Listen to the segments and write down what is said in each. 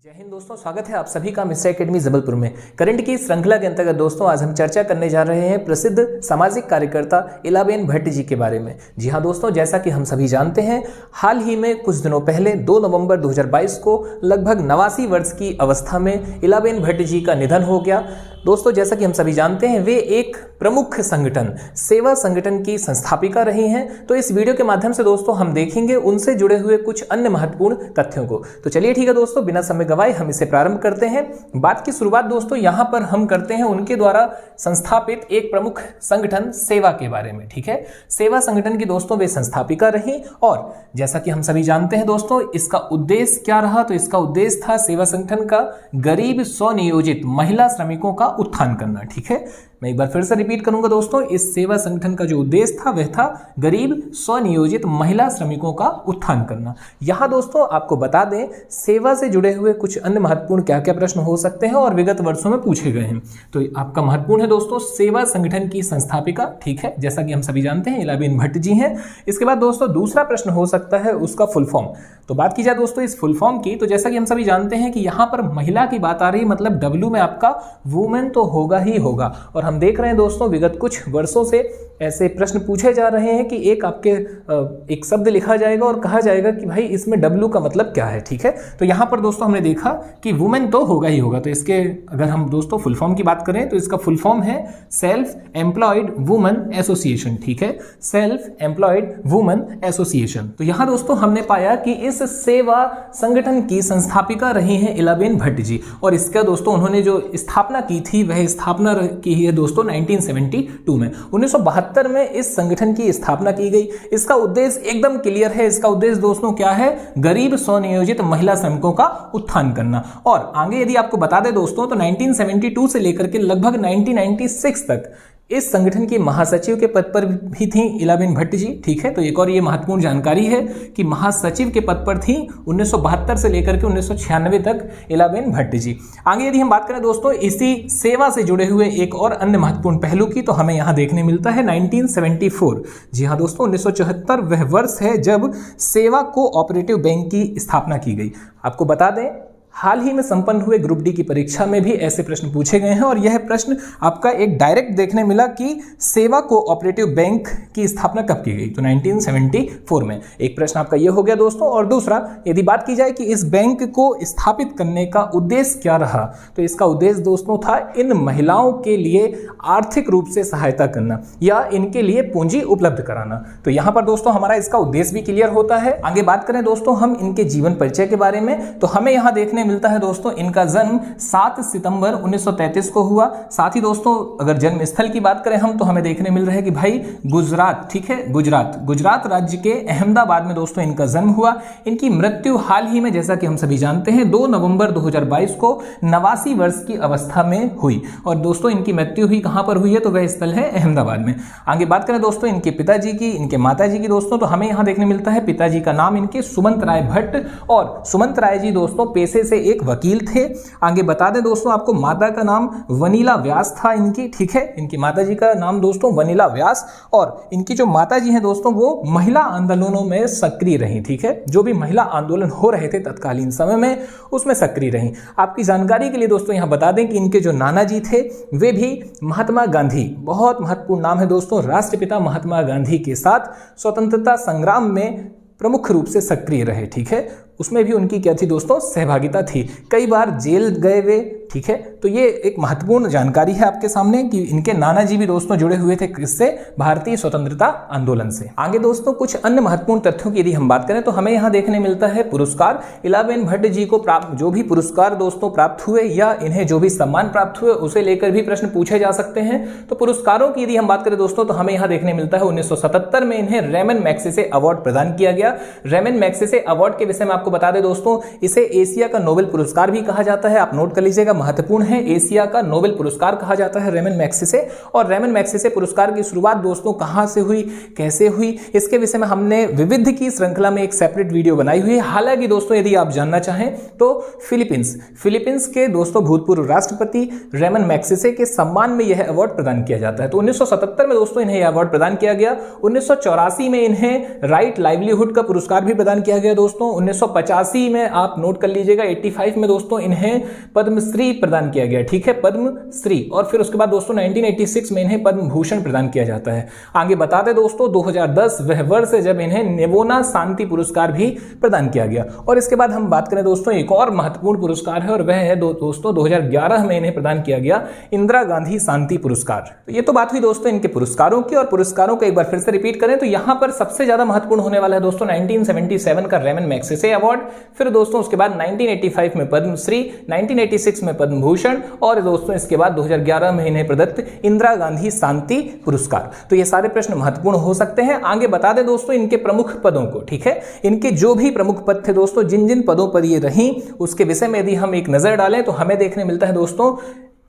जय हिंद दोस्तों, स्वागत है आप सभी का मिस्टर एकेडमी जबलपुर में। करंट की श्रृंखला के अंतर्गत दोस्तों आज हम चर्चा करने जा रहे हैं प्रसिद्ध सामाजिक कार्यकर्ता इलाबेन भट्ट जी के बारे में। जी हाँ दोस्तों, जैसा कि हम सभी जानते हैं, हाल ही में कुछ दिनों पहले 2 नवंबर 2022 को लगभग 89 वर्ष की अवस्था में इलाबेन भट्ट जी का निधन हो गया। दोस्तों जैसा कि हम सभी जानते हैं, वे एक प्रमुख संगठन सेवा संगठन की संस्थापिका रही हैं। तो इस वीडियो के माध्यम से दोस्तों हम देखेंगे उनसे जुड़े हुए कुछ अन्य महत्वपूर्ण तथ्यों को। तो चलिए ठीक है दोस्तों, बिना समय गवाए हम इसे प्रारंभ करते हैं। बात की शुरुआत दोस्तों यहां पर हम करते हैं उनके द्वारा संस्थापित एक प्रमुख संगठन सेवा के बारे में। ठीक है, सेवा संगठन की दोस्तों वे संस्थापिका रही और जैसा कि हम सभी जानते हैं दोस्तों, इसका उद्देश्य क्या रहा? तो इसका उद्देश्य था सेवा संगठन का गरीब स्वनियोजित महिला श्रमिकों का उत्थान करना। ठीक है, मैं एक बार फिर से रिपीट करूंगा दोस्तों, इस सेवा संगठन का जो उद्देश्य था वह था गरीब स्वनियोजित महिला श्रमिकों का उत्थान करना। यहां दोस्तों आपको बता दें, सेवा से जुड़े हुए कुछ अन्य महत्वपूर्ण क्या क्या प्रश्न हो सकते हैं और विगत वर्षों में पूछे गए हैं। तो आपका महत्वपूर्ण है दोस्तों सेवा संगठन की संस्थापिका। ठीक है, जैसा कि हम सभी जानते हैं इलाबेन भट्ट जी हैं। इसके बाद दोस्तों दूसरा प्रश्न हो सकता है उसका फुल फॉर्म। तो बात की जाए दोस्तों इस फुल फॉर्म की, तो जैसा कि हम सभी जानते हैं कि यहां पर महिला की बात आ रही, मतलब डब्ल्यू में आपका वुमेन तो होगा ही होगा। और हम देख रहे हैं दोस्तों विगत कुछ वर्षों से ऐसे प्रश्न पूछे जा रहे हैं कि एक शब्द लिखा जाएगा और कहा जाएगा कि भाई इसमें डब्ल्यू का मतलब क्या है। ठीक है, तो यहां पर दोस्तों हमने देखा कि वुमेन तो होगा ही होगा। तो इसके अगर हम दोस्तों फुल फॉर्म की बात करें तो इसका फुल फॉर्म है सेल्फ एम्प्लॉयड वुमेन एसोसिएशन। ठीक है, सेल्फ एम्प्लॉयड वुमेन एसोसिएशन। तो यहां दोस्तों हमने पाया कि इस सेवा संगठन की संस्थापिका रही हैं इलाबेन भट्ट जी। और इसका दोस्तों उन्होंने जो स्थापना की थी वह स्थापना की है दोस्तों 1972 में। 1972 में इस संगठन की स्थापना की गई। इसका उद्देश्य एकदम क्लियर है। इसका उद्देश्य दोस्तों क्या है? गरीब स्वनियोजित महिला श्रमिकों का उत्थान करना। और आगे यदि आपको बता दें दोस्तों, तो 1972 से लेकर के लगभग 1996 तक इस संगठन की महासचिव के पद पर भी थी इलाबेन भट्ट जी। ठीक है, तो एक और ये महत्वपूर्ण जानकारी है कि महासचिव के पद पर थी 1972 से लेकर के 1996 तक इलाबेन भट्ट जी। आगे यदि हम बात करें दोस्तों इसी सेवा से जुड़े हुए एक और अन्य महत्वपूर्ण पहलू की, तो हमें यहां देखने मिलता है 1974। जी हां दोस्तों, 1974 वह वर्ष है जब सेवा कोऑपरेटिव बैंक की स्थापना की गई। आपको बता दें हाल ही में संपन्न हुए ग्रुप डी की परीक्षा में भी ऐसे प्रश्न पूछे गए हैं और यह प्रश्न आपका एक डायरेक्ट देखने मिला कि सेवा कोऑपरेटिव बैंक की स्थापना कब की गई? तो 1974 में। एक प्रश्न आपका यह हो गया दोस्तों। और दूसरा यदि बात की जाए कि इस बैंक को स्थापित करने का उद्देश्य क्या रहा, तो इसका उद्देश्य दोस्तों था इन महिलाओं के लिए आर्थिक रूप से सहायता करना या इनके लिए पूंजी उपलब्ध कराना। तो यहां पर दोस्तों हमारा इसका उद्देश्य भी क्लियर होता है। आगे बात करें दोस्तों हम इनके जीवन परिचय के बारे में, तो हमें यहां देखने मिलता है दोस्तों इनका जन्म 7 सितंबर 1933 को हुआ। साथ ही दोस्तों अगर जन्म स्थल की बात करें हम, तो हमें देखने मिल रहा है कि भाई गुजरात। ठीक है, गुजरात राज्य के अहमदाबाद में दोस्तों इनका जन्म हुआ। इनकी मृत्यु हाल ही में जैसा कि हम सभी जानते हैं 2 नवंबर 2022 को 89 वर्ष की अवस्था में हुई। और दोस्तों इनकी मृत्यु हुई कहां पर हुई है? तो वह स्थल है अहमदाबाद में। आगे बात करें दोस्तों इनके पिताजी की, इनके माताजी की दोस्तों, तो हमें यहां देखने मिलता है पिताजी का नाम इनके सुमंत राय भट्ट, और सुमंत राय जी दोस्तों पेशे से एक वकील थे। आगे बता दें दोस्तों आपको माता का नाम वनीला व्यास था इनकी। ठीक है, इनकी माताजी का नाम दोस्तों वनीला व्यास, और इनकी जो माताजी हैं दोस्तों वो महिला आंदोलनों में सक्रिय रही। ठीक है, जो भी महिला आंदोलन हो रहे थे तत्कालीन समय में उसमें सक्रिय रही। आपकी जानकारी के लिए दोस्तों यहां बता दें कि इनके जो नाना जी थे वे भी महात्मा गांधी, बहुत महत्वपूर्ण नाम है दोस्तों, राष्ट्रपिता महात्मा गांधी के साथ स्वतंत्रता संग्राम में प्रमुख रूप से सक्रिय रहे। ठीक है, उसमें भी उनकी क्या थी दोस्तों? सहभागिता थी। कई बार जेल गए वे। ठीक है, तो ये एक महत्वपूर्ण जानकारी है आपके सामने कि इनके नाना जी भी दोस्तों जुड़े हुए थे किससे? भारतीय स्वतंत्रता आंदोलन से। आगे दोस्तों कुछ अन्य महत्वपूर्ण तथ्यों की यदि हम बात करें तो हमें यहां देखने मिलता है पुरस्कार। इलाबेन भट्ट जी को प्राप्त जो भी पुरस्कार दोस्तों प्राप्त हुए या इन्हें जो भी सम्मान प्राप्त हुए उसे लेकर भी प्रश्न पूछे जा सकते हैं। तो पुरस्कारों की यदि हम बात करें दोस्तों तो हमें यहां देखने मिलता है 1977 में इन्हें रेमन मैग्सेसे अवार्ड प्रदान किया गया। रेमन मैग्सेसे अवार्ड के विषय में आपको बता दें दोस्तों, इसे एशिया का नोबेल पुरस्कार भी कहा जाता है। आप नोट कर लीजिएगा, महत्वपूर्ण है। एशिया का नोबेल पुरस्कार कहा जाता है रेमन मैग्सेसे। और रेमन मैग्सेसे पुरस्कार की शुरुआत दोस्तों कहां से हुई, कैसे हुई, इसके विषय में हमने विविध की श्रृंखला में एक सेपरेट वीडियो बनाई हुई है। हालांकि दोस्तों यदि आप जानना चाहें तो फिलीपींस के दोस्तों भूतपूर्व राष्ट्रपति रेमन मैग्सेसे के सम्मान में यह अवार्ड प्रदान किया जाता है। तो 1977 में दोस्तों इन्हें यह अवार्ड प्रदान किया गया। 1984 में इन्हें राइट लाइवलीहुड का पुरस्कार भी प्रदान किया गया दोस्तों। 1985 में आप नोट कर लीजिएगा, 85 में दोस्तों इन्हें पद्मश्री प्रदान किया गया, ठीक है, पद्मश्री। और फिर उसके बाद दोस्तों 1986 में इन्हें पद्म भूषण प्रदान किया जाता है। आगे बता दें दोस्तों 2010 वह वर्ष है जब इन्हें नेवोना शांति पुरस्कार भी प्रदान किया गया। और इसके बाद हम बात करें दोस्तों एक और महत्वपूर्ण पुरस्कार है और वह है दोस्तों 2011 में इन्हें प्रदान किया गया इंदिरा गांधी शांति पुरस्कार। तो ये तो बात हुई दोस्तों इनके पुरस्कारों की। और पुरस्कारों को एक बार फिर से रिपीट करें तो यहां पर सबसे ज्यादा महत्वपूर्ण होने वाला है दोस्तों 1977 का रेमन मैग्सेसे अवार्ड, फिर दोस्तों उसके बाद 1985 में पद्मश्री, 1986 में पद्म भूषण और दोस्तों इसके बाद 2011 में इन्हें प्रदत्त इंदिरा गांधी शांति पुरस्कार। तो ये सारे प्रश्न महत्वपूर्ण हो सकते हैं। आगे बता दें दोस्तों इनके प्रमुख पदों को, ठीक है, इनके जो भी प्रमुख पद थे दोस्तों, जिन जिन पदों पर ये रही उसके विषय में यदि हम एक नजर डालें तो हमें देखने मिलता है दोस्तों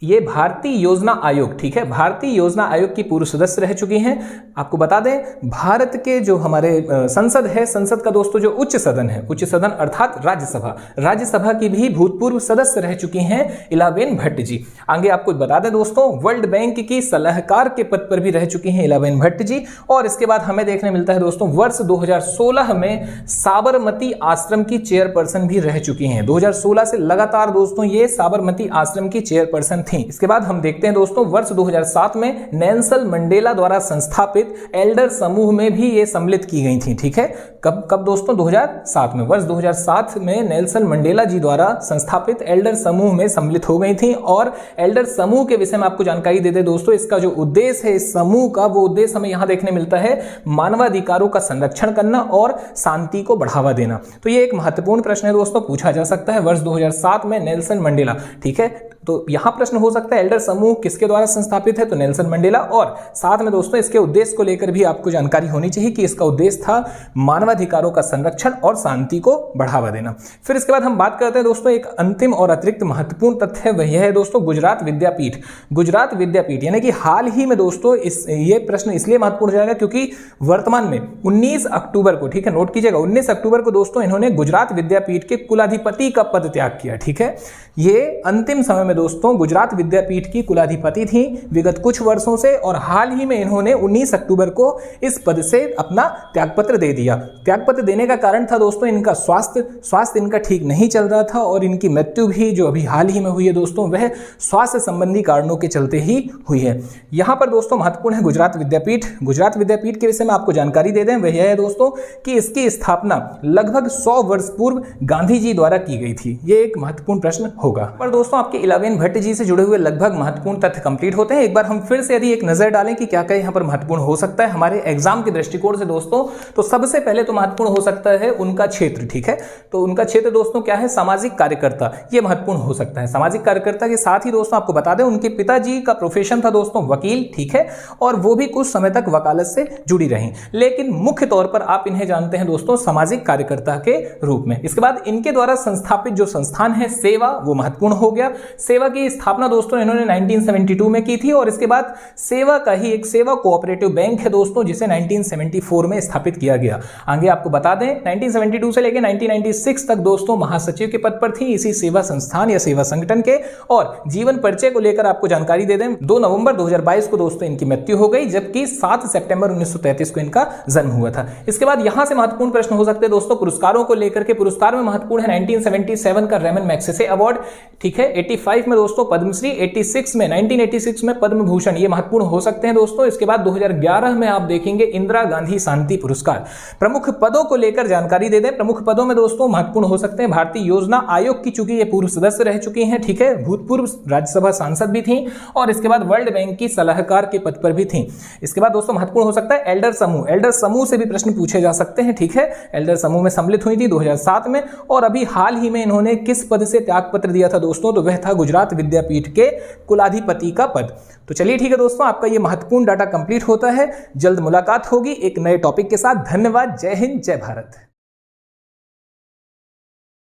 ये भारतीय योजना आयोग, ठीक है, भारतीय योजना आयोग की पूर्व सदस्य रह चुकी हैं। आपको बता दें भारत के जो हमारे संसद है, संसद का दोस्तों जो उच्च सदन है, उच्च सदन अर्थात राज्यसभा की भी भूतपूर्व सदस्य रह चुकी हैं इलाबेन भट्ट जी। आगे आपको बता दें दोस्तों वर्ल्ड बैंक की सलाहकार के पद पर भी रह चुकी हैं इलाबेन भट्ट जी। और इसके बाद हमें देखने मिलता है दोस्तों वर्ष 2016 में साबरमती आश्रम की चेयरपर्सन भी रह चुकी हैं। 2016 से लगातार दोस्तों ये साबरमती आश्रम की चेयरपर्सन। इसके बाद हम देखते हैं दोस्तों वर्ष 2007 में नेल्सन मंडेला द्वारा संस्थापित एल्डर समूह में भी ये सम्मिलित की गई थी, ठीक है। कब दोस्तों 2007 में, वर्ष 2007 में नेल्सन मंडेला जी द्वारा संस्थापित एल्डर समूह में सम्मिलित हो गई थी। और एल्डर समूह के विषय में आपको जानकारी दे दे दोस्तों, इसका जो उद्देश्य है इस समूह का, वो उद्देश्य हमें यहां देखने मिलता है मानवाधिकारों का संरक्षण करना और शांति को बढ़ावा देना। तो ये एक महत्वपूर्ण प्रश्न है दोस्तों, पूछा जा सकता है वर्ष 2007 में नेल्सन मंडेला, ठीक है। तो यहां प्रश्न हो सकता है एल्डर समूह किसके द्वारा संस्थापित है, तो नेल्सन मंडेला। और साथ में दोस्तों इसके उद्देश्य को लेकर भी आपको जानकारी होनी चाहिए कि इसका उद्देश्य था मानवाधिकारों का संरक्षण और शांति को बढ़ावा देना। फिर इसके बाद हम बात करते हैं दोस्तों एक अंतिम और अतिरिक्त महत्वपूर्ण तथ्य है, वह है दोस्तों गुजरात विद्यापीठ। गुजरात विद्यापीठ यानी कि हाल ही में दोस्तों ये प्रश्न इसलिए महत्वपूर्ण हो जाएगा क्योंकि वर्तमान में 19 अक्टूबर को, ठीक है, नोट कीजिएगा 19 अक्टूबर को दोस्तों इन्होंने गुजरात विद्यापीठ के कुलाधिपति का पद त्याग किया, ठीक है। ये अंतिम समय दोस्तों गुजरात विद्यापीठ की कुलाधिपति थी विगत कुछ वर्षों से, और हाल ही में इन्होंने 19 अक्टूबर को इस पद से अपना त्यागपत्र दे दिया। त्यागपत्र देने का कारण था दोस्तों इनका स्वास्थ्य इनका ठीक नहीं चल रहा था और इनकी मृत्यु भी जो अभी हाल ही में हुई है दोस्तों वह स्वास्थ्य संबंधी कारणों के चलते ही हुई है। यहां पर दोस्तों महत्वपूर्ण है गुजरात विद्यापीठ। गुजरात विद्यापीठ के विषय में आपको जानकारी दे दें, वह यह है दोस्तों कि इसकी स्थापना लगभग 100 वर्ष पूर्व गांधी जी द्वारा की गई थी। यह एक महत्वपूर्ण प्रश्न होगा। पर दोस्तों आपके इलाबेन भट्ट जी से जुड़े हुए लगभग महत्वपूर्ण तथ्य कंप्लीट होते हैं। एक बार हम फिर से यदि एक नजर डालें कि क्या क्या यहां पर महत्वपूर्ण हो सकता है हमारे एग्जाम के दृष्टिकोण से दोस्तों, तो सबसे पहले तो महत्वपूर्ण हो सकता है उनका क्षेत्र, ठीक है। तो उनका क्षेत्र दोस्तों क्या है, सामाजिक कार्यकर्ता, यह महत्वपूर्ण हो सकता है। सामाजिक कार्यकर्ता के साथ ही दोस्तों आपको बता दें उनके पिताजी का प्रोफेशन था दोस्तों वकील, ठीक है, और वो भी कुछ समय तक वकालत से जुड़ी रही, लेकिन मुख्य तौर पर आप इन्हें जानते हैं दोस्तों सामाजिक कार्यकर्ता के रूप में। इसके बाद इनके द्वारा संस्थापित जो संस्थान है सेवा, वो महत्वपूर्ण हो गया। सेवा की स्थापना दोस्तों इन्होंने 1972 में की थी और इसके बाद सेवा का ही एक सेवा कोऑपरेटिव बैंक है दोस्तों जिसे 1974 में स्थापित किया गया। आगे आपको बता दें 1972 से लेकर 1996 तक दोस्तों महासचिव के पद पर थी इसी सेवा संस्थान या सेवा संगठन के। और जीवन परिचय को लेकर आपको जानकारी दे दें 2 नवंबर 2022 को दोस्तों इनकी मृत्यु हो गई, जबकि 7 सितंबर 1933 को इनका जन्म हुआ था। इसके बाद यहां से महत्वपूर्ण प्रश्न हो सकते हैं दोस्तों पुरस्कारों को लेकर के। पुरस्कार में महत्वपूर्ण है 1977 का रेमन मैग्सेसे अवार्ड, ठीक है, 85 में दोस्तों पद्मश्री, 1986 में पद्म भूषण, ये महत्वपूर्ण हो सकते हैं दोस्तों। इसके बाद 2011 में आप देखेंगे इंदिरा गांधी शांति पुरस्कार। प्रमुख पदों को लेकर जानकारी दे दें, प्रमुख पदों में दोस्तों महत्वपूर्ण हो सकते हैं भारतीय योजना आयोग की, चूंकि ये पूर्व सदस्य रह चुकी हैं, ठीक है, भूतपूर्व राज्यसभा सांसद भी थी, और इसके बाद वर्ल्ड बैंक की सलाहकार के पद पर भी थी। इसके बाद दोस्तों महत्वपूर्ण हो सकता है एल्डर समूह। एल्डर समूह से भी प्रश्न पूछे जा सकते हैं, ठीक है। एल्डर समूह में सम्मिलित हुई थी 2007 में, और अभी हाल ही में इन्होंने किस पद से त्यागपत्र दिया था दोस्तों, तो वह था गुजरात विद्यापीठ के कुलाधिपति का पद। तो चलिए ठीक है दोस्तों, आपका ये महत्वपूर्ण डाटा कंप्लीट होता है। जल्द मुलाकात होगी एक नए टॉपिक के साथ। धन्यवाद। जय हिंद, जय भारत।